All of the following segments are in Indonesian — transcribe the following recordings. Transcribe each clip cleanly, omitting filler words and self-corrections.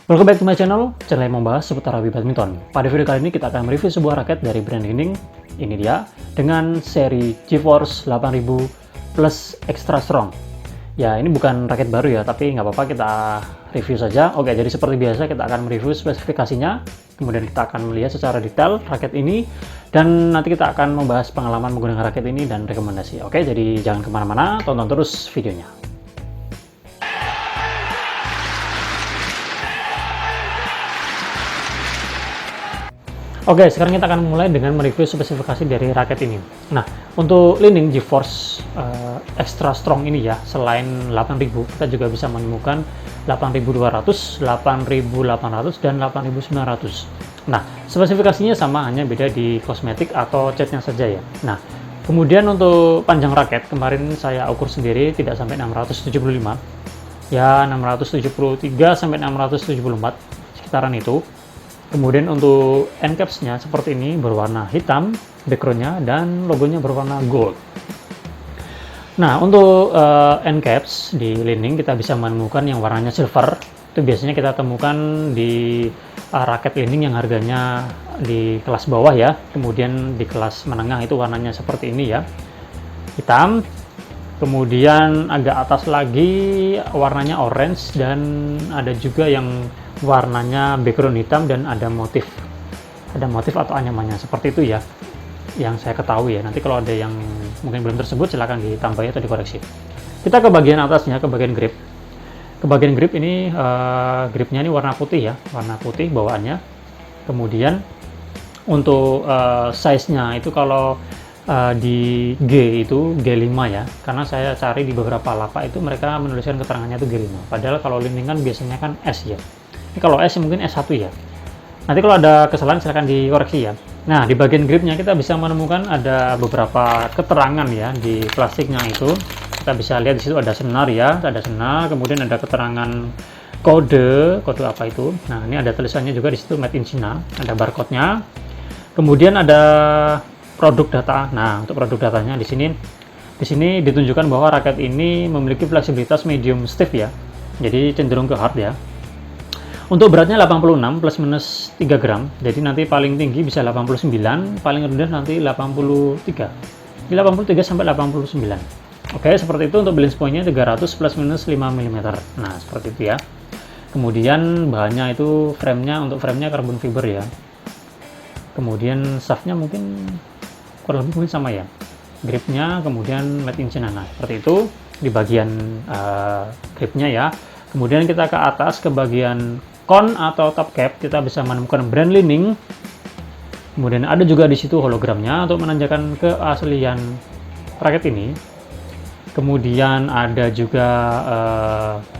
Welcome back to my channel yang membahas seputar hobi badminton. Pada video kali ini kita akan mereview sebuah raket dari brand Li-Ning. Ini dia, dengan seri GeForce 8000 Plus Extra Strong. Ya, ini bukan raket baru ya, tapi nggak apa-apa, kita review saja. Oke, jadi seperti biasa kita akan mereview spesifikasinya, kemudian kita akan melihat secara detail raket ini, dan nanti kita akan membahas pengalaman menggunakan raket ini dan rekomendasi. Oke, jadi jangan kemana-mana, tonton terus videonya. Oke, sekarang kita akan mulai dengan mereview spesifikasi dari raket ini. Nah, untuk Li-Ning GeForce Extra Strong ini ya, selain 8000, kita juga bisa menemukan 8200, 8800, dan 8900. Nah, spesifikasinya sama, hanya beda di kosmetik atau catnya saja ya. Nah, kemudian untuk panjang raket, kemarin saya ukur sendiri tidak sampai 675. Ya, 673 sampai 674, sekitaran itu. Kemudian untuk end caps-nya seperti ini, berwarna hitam background-nya dan logonya berwarna gold. Nah, untuk end caps di Li-Ning kita bisa menemukan yang warnanya silver. Itu biasanya kita temukan di raket Li-Ning yang harganya di kelas bawah ya. Kemudian di kelas menengah itu warnanya seperti ini ya, hitam. Kemudian agak atas lagi warnanya orange, dan ada juga yang warnanya background hitam dan ada motif atau anyamannya seperti itu ya, yang saya ketahui ya. Nanti kalau ada yang mungkin belum tersebut silahkan ditambahi atau dikoreksi. Kita ke bagian atasnya, ke bagian grip. Ke bagian grip ini gripnya ini warna putih ya, warna putih bawaannya. Kemudian untuk size-nya itu kalau di G itu G5 ya, karena saya cari di beberapa lapak itu mereka menuliskan keterangannya itu G5, padahal kalau Li-Ning kan biasanya kan S ya. Ini kalau S mungkin S1 ya. Nanti kalau ada kesalahan silahkan dikoreksi ya. Nah, di bagian gripnya kita bisa menemukan ada beberapa keterangan ya di plastiknya itu. Kita bisa lihat di situ ada senar ya, ada senar, kemudian ada keterangan kode apa itu. Nah, ini ada tulisannya juga di situ, made in China, ada barcode-nya. Kemudian ada produk data. Nah, untuk produk datanya di sini ditunjukkan bahwa raket ini memiliki fleksibilitas medium stiff ya. Jadi cenderung ke hard ya. Untuk beratnya 86 plus minus 3 gram. Jadi nanti paling tinggi bisa 89, paling rendah nanti 83. Di 83 sampai 89. Oke, seperti itu. Untuk balance point-nya 300 plus minus 5 mm. Nah, seperti itu ya. Kemudian bahannya itu untuk frame-nya carbon fiber ya. Kemudian shaft-nya mungkin kurang lebih mungkin sama ya, gripnya, kemudian made in China. Nah, seperti itu di bagian gripnya ya. Kemudian kita ke atas, ke bagian con atau top cap, kita bisa menemukan brand Li-Ning. Kemudian ada juga di situ hologramnya untuk menandakan keaslian raket ini. Kemudian ada juga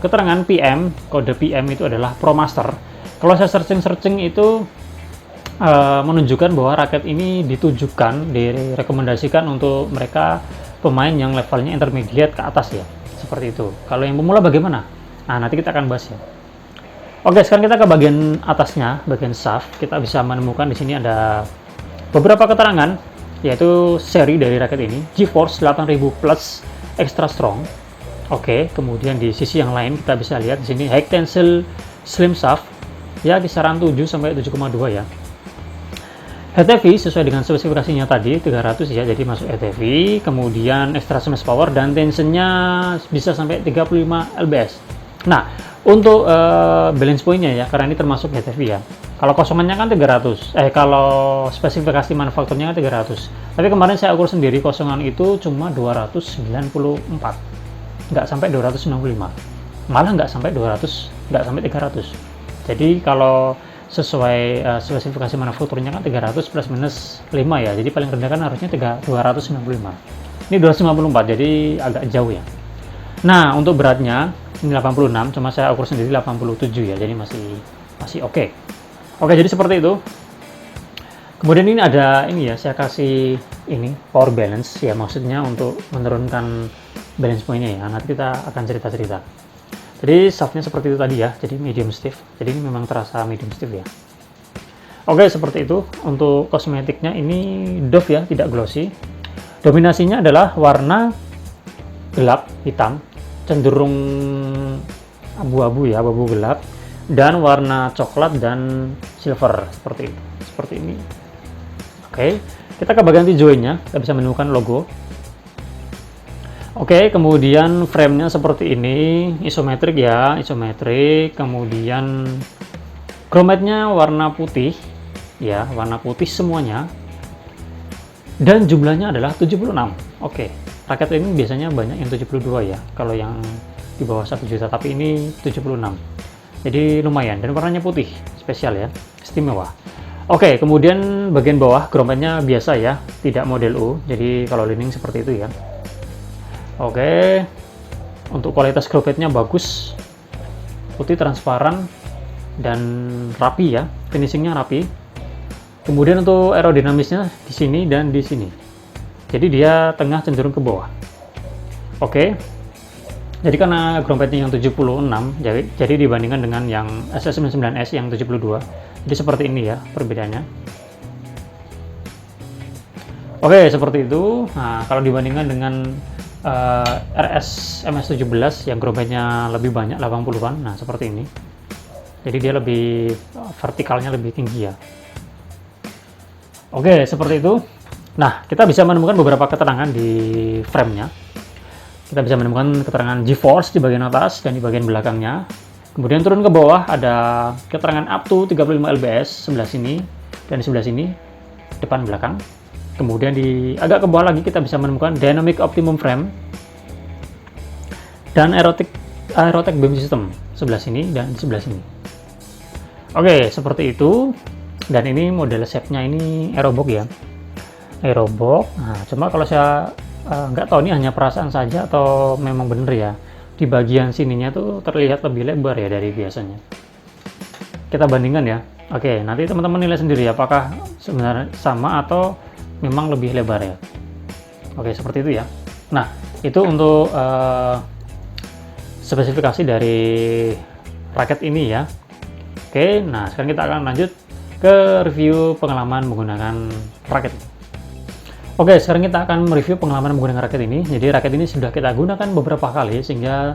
keterangan PM, kode PM itu adalah Pro Master. Kalau saya searching itu menunjukkan bahwa raket ini direkomendasikan untuk mereka pemain yang levelnya intermediate ke atas ya, seperti itu. Kalau yang pemula bagaimana? Nah, nanti kita akan bahas ya. Oke, sekarang kita ke bagian atasnya, bagian shaft. Kita bisa menemukan di sini ada beberapa keterangan, yaitu seri dari raket ini, GeForce 8000 Plus Extra Strong. Oke, kemudian di sisi yang lain kita bisa lihat di sini high tensile slim shaft, ya kisaran 7 sampai 7,2 ya. Head heavy sesuai dengan spesifikasinya tadi 300 ya, jadi masuk head heavy. Kemudian extra smash power dan tensionnya bisa sampai 35 lbs. Nah, untuk balance point-nya ya, karena ini termasuk head heavy ya. Kalau kosongannya kan 300. Kalau spesifikasi manufakturnya kan 300. Tapi kemarin saya ukur sendiri kosongan itu cuma 294. Nggak sampai 295. Malah nggak sampai 200, nggak sampai 300. Jadi kalau sesuai spesifikasi manufakturnya kan 300 plus minus 5 ya, jadi paling rendah kan harusnya 295. Ini 294, jadi agak jauh ya. Nah, untuk beratnya ini 86, cuma saya ukur sendiri 87 ya, jadi masih oke. Oke, jadi seperti itu. Kemudian ini ada ini ya, saya kasih ini power balance ya, maksudnya untuk menurunkan balance point-nya ya. Nanti kita akan cerita-cerita. Jadi shaftnya seperti itu tadi ya, jadi medium stiff. Jadi ini memang terasa medium stiff ya. Oke, seperti itu. Untuk kosmetiknya ini doff ya, tidak glossy. Dominasinya adalah warna gelap hitam, cenderung abu-abu ya, abu-abu gelap. dan warna coklat dan silver seperti itu, seperti ini. Oke, kita ke bagian joinnya, kita bisa menemukan logo. Oke, kemudian frame-nya seperti ini, isometrik ya, isometrik. Kemudian chromate-nya warna putih ya, warna putih semuanya. Dan jumlahnya adalah 76. Oke, raket ini biasanya banyak yang 72 ya, kalau yang di bawah 1 juta, tapi ini 76. Jadi lumayan, dan warnanya putih, spesial ya, istimewa. Oke, kemudian bagian bawah grommetnya biasa ya, tidak model U, jadi kalau Li-Ning seperti itu ya. Oke, untuk kualitas grommetnya bagus, putih transparan dan rapi ya, finishingnya rapi. Kemudian untuk aerodinamisnya di sini dan di sini, jadi dia tengah cenderung ke bawah. Oke, jadi karena grompetnya yang 76, jadi dibandingkan dengan yang SS99S yang 72, jadi seperti ini ya perbedaannya. Oke, seperti itu. Nah, kalau dibandingkan dengan RS MS17 yang grompetnya lebih banyak 80-an, nah seperti ini. Jadi dia lebih vertikalnya lebih tinggi ya. Oke, seperti itu. Nah, kita bisa menemukan beberapa keterangan di frame-nya. Kita bisa menemukan keterangan GeForce di bagian atas dan di bagian belakangnya. Kemudian turun ke bawah ada keterangan up to 35 lbs sebelah sini dan sebelah sini, depan belakang. Kemudian di agak ke bawah lagi kita bisa menemukan dynamic optimum frame dan aerotech beam system sebelah sini dan di sebelah sini. Oke, seperti itu. Dan ini model shape-nya ini aerobox ya. Aerobox. Nah, cuma kalau saya nggak tahu ini hanya perasaan saja atau memang bener ya, di bagian sininya tuh terlihat lebih lebar ya dari biasanya. Kita bandingkan ya. Oke, nanti teman-teman nilai sendiri apakah sebenarnya sama atau memang lebih lebar ya. Oke, seperti itu ya. Nah, itu untuk spesifikasi dari raket ini ya. Oke, nah sekarang kita akan lanjut ke review pengalaman menggunakan raket. Oke, sekarang kita akan mereview pengalaman menggunakan raket ini. Jadi raket ini sudah kita gunakan beberapa kali sehingga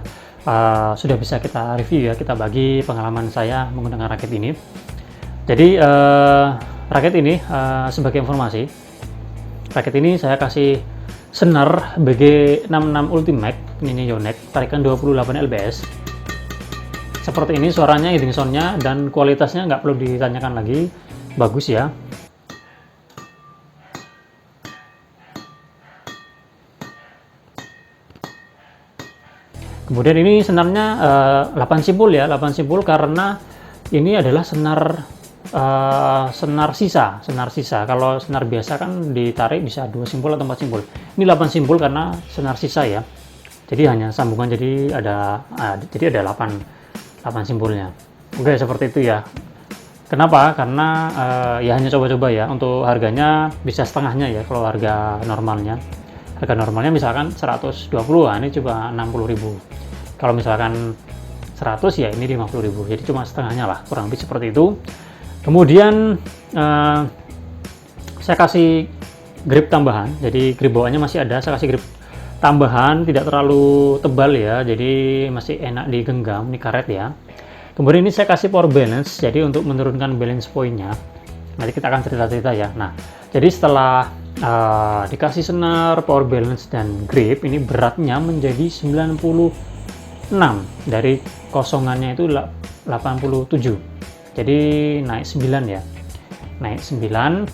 sudah bisa kita review ya. Kita bagi pengalaman saya menggunakan raket ini. Jadi raket ini sebagai informasi, raket ini saya kasih senar BG66 Ultimate, ini Yonex, tarikan 28 lbs. Seperti ini suaranya, heading sound-nya dan kualitasnya nggak perlu ditanyakan lagi, bagus ya. Kemudian ini senarnya 8 simpul ya, 8 simpul karena ini adalah senar sisa. Kalau senar biasa kan ditarik bisa 2 simpul atau 4 simpul. Ini 8 simpul karena senar sisa ya. Jadi hanya sambungan, jadi ada 8 simpulnya. Oke, seperti itu ya. Kenapa? Karena ya hanya coba-coba ya. Untuk harganya bisa setengahnya ya kalau harga normalnya. Harga normalnya misalkan 120, ini coba 60.000. Kalau misalkan 100 ya ini 50.000. Jadi cuma setengahnya lah, kurang lebih seperti itu. Kemudian saya kasih grip tambahan. Jadi grip bawahnya masih ada, saya kasih grip tambahan, tidak terlalu tebal ya. Jadi masih enak digenggam, ini karet ya. Kemudian ini saya kasih power balance, jadi untuk menurunkan balance point-nya. Nanti kita akan cerita-cerita ya. Nah, jadi setelah dikasih senar, power balance, dan grip, ini beratnya menjadi 96. Dari kosongannya itu 87. Jadi naik 9 ya. Naik 9.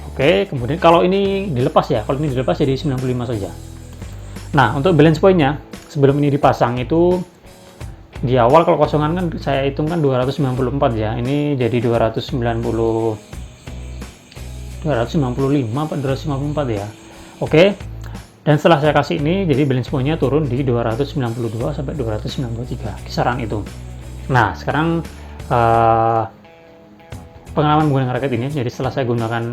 Oke, kemudian kalau ini dilepas ya. Kalau ini dilepas jadi 95 saja. Nah, untuk balance point-nya, sebelum ini dipasang itu, di awal kalau kosongan kan saya hitungkan 294 ya. Ini jadi 295 atau 254 ya. Oke. Dan setelah saya kasih ini, jadi balance point-nya turun di 292 sampai 293, kisaran itu. Nah, sekarang pengalaman menggunakan raket ini, jadi setelah saya gunakan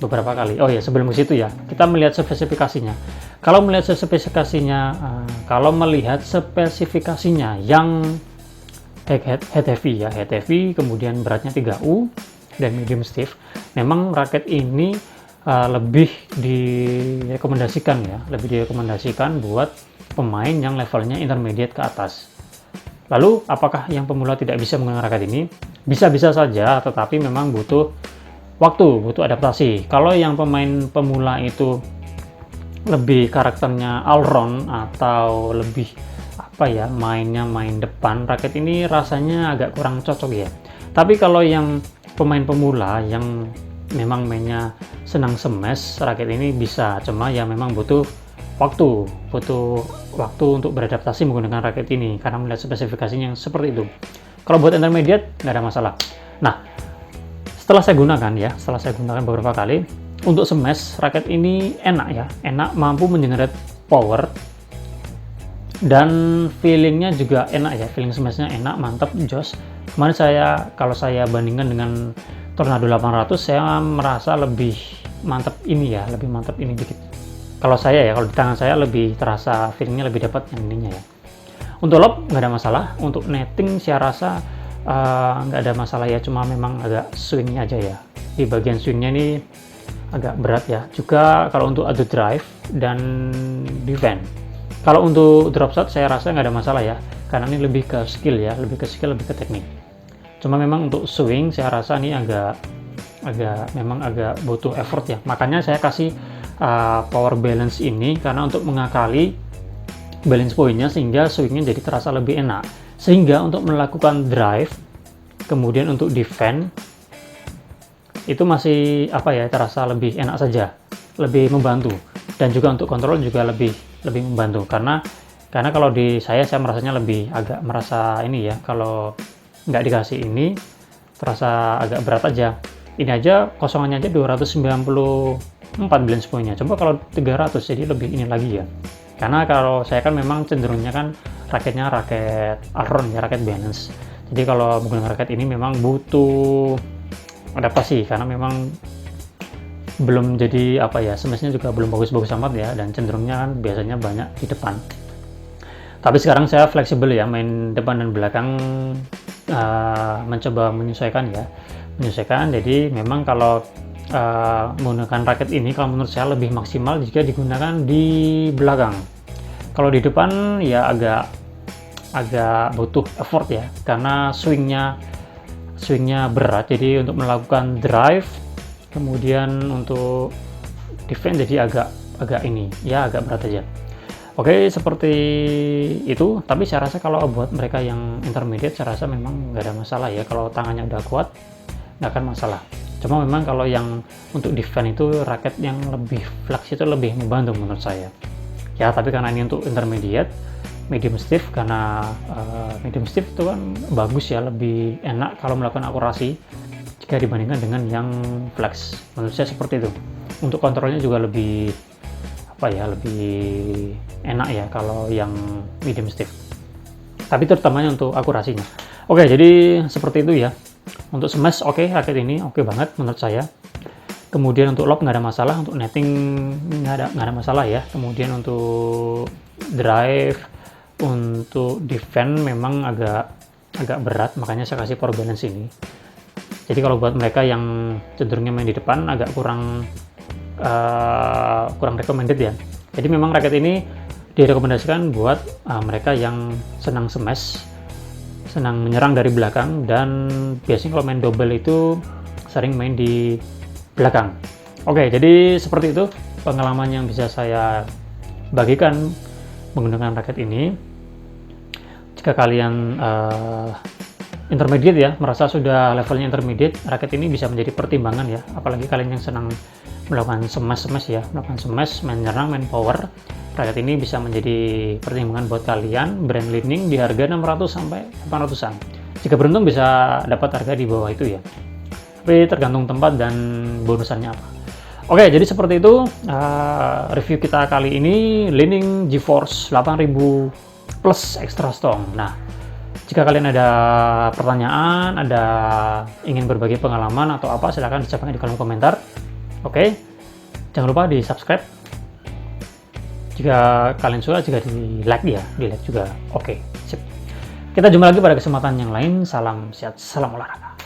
beberapa kali. Oh ya, sebelum ke situ ya, kita melihat spesifikasinya. Kalau melihat spesifikasinya yang head heavy ya, head heavy, kemudian beratnya 3U dan medium stiff, memang raket ini lebih direkomendasikan ya, lebih direkomendasikan buat pemain yang levelnya intermediate ke atas. Lalu, apakah yang pemula tidak bisa menggunakan raket ini? Bisa-bisa saja, tetapi memang butuh waktu, butuh adaptasi. Kalau yang pemain pemula itu lebih karakternya all-round atau lebih apa ya, mainnya main depan, raket ini rasanya agak kurang cocok ya. Tapi kalau yang pemain pemula yang memang mainnya senang smash, raket ini bisa, cuma ya memang butuh waktu untuk beradaptasi menggunakan raket ini karena melihat spesifikasinya yang seperti itu. Kalau buat intermediate nggak ada masalah. Nah, setelah saya gunakan beberapa kali untuk smash, raket ini enak, mampu mengenerate power dan feelingnya juga enak ya, feeling smashnya enak, mantap, jos. Kemarin kalau saya bandingkan dengan Tornado 800, saya merasa lebih mantap ini dikit. Kalau di tangan saya lebih terasa feelingnya lebih dapat yang ininya ya. Untuk lob nggak ada masalah, untuk netting saya rasa nggak ada masalah ya, cuma memang agak swingnya aja ya. Di bagian swingnya ini agak berat ya. Juga kalau untuk adu drive dan defend. Kalau untuk drop shot saya rasa nggak ada masalah ya, karena ini lebih ke skill ya, lebih ke teknik. Cuma memang untuk swing saya rasa ini agak butuh effort ya. Makanya saya kasih power balance ini karena untuk mengakali balance pointnya sehingga swingnya jadi terasa lebih enak. Sehingga untuk melakukan drive, kemudian untuk defend itu masih terasa lebih enak saja, lebih membantu. Dan juga untuk kontrol juga lebih membantu karena kalau di saya merasanya agak merasa ini ya, kalau nggak dikasih ini terasa agak berat aja. Ini aja kosongannya aja 294 balance point-nya. Coba kalau 300 jadi lebih ini lagi ya. Karena kalau saya kan memang cenderungnya kan raketnya raket all-round ya, raket balance. Jadi kalau menggunakan raket ini memang butuh adaptasi karena memang belum jadi smashnya juga belum bagus-bagus amat ya, dan cenderungnya kan biasanya banyak di depan. Tapi sekarang saya fleksibel ya, main depan dan belakang, mencoba menyesuaikan. Jadi memang kalau menggunakan raket ini, kalau menurut saya lebih maksimal jika digunakan di belakang. Kalau di depan ya agak butuh effort ya, karena swingnya berat. Jadi untuk melakukan drive, kemudian untuk defense jadi agak berat aja. Oke, seperti itu. Tapi saya rasa kalau buat mereka yang intermediate, saya rasa memang nggak ada masalah ya. Kalau tangannya udah kuat, nggak akan masalah. Cuma memang kalau yang untuk defense itu raket yang lebih flex itu lebih membantu menurut saya. Ya, tapi karena ini untuk intermediate, medium stiff, karena medium stiff itu kan bagus ya, lebih enak kalau melakukan akurasi jika dibandingkan dengan yang flex. Menurut saya seperti itu. Untuk kontrolnya juga lebih enak ya kalau yang medium stiff, tapi terutamanya untuk akurasinya. Oke, jadi seperti itu ya. Untuk smash raket ini oke banget menurut saya. Kemudian untuk lob nggak ada masalah, untuk netting nggak ada masalah ya. Kemudian untuk drive, untuk defend memang agak berat, makanya saya kasih power balance ini. Jadi kalau buat mereka yang cenderungnya main di depan agak kurang recommended ya. Jadi memang raket ini direkomendasikan buat mereka yang senang smash, senang menyerang dari belakang, dan biasanya kalau main double itu sering main di belakang. Oke, jadi seperti itu pengalaman yang bisa saya bagikan menggunakan raket ini. Jika kalian intermediate ya, merasa sudah levelnya intermediate, raket ini bisa menjadi pertimbangan ya. Apalagi kalian yang senang melakukan smash, menyerang, main power, raket ini bisa menjadi pertimbangan buat kalian. Brand Li-Ning di harga 600 sampai 800-an. Jika beruntung bisa dapat harga di bawah itu ya. Tapi tergantung tempat dan bonusannya apa. Oke, jadi seperti itu review kita kali ini, Li-Ning GeForce 8000 Plus Extra Strong. Nah, jika kalian ada pertanyaan, ingin berbagi pengalaman atau apa, silahkan disampaikan di kolom komentar. Oke, jangan lupa di subscribe jika kalian suka, jika di like juga. Oke, sip. Kita jumpa lagi pada kesempatan yang lain. Salam sehat, salam olahraga.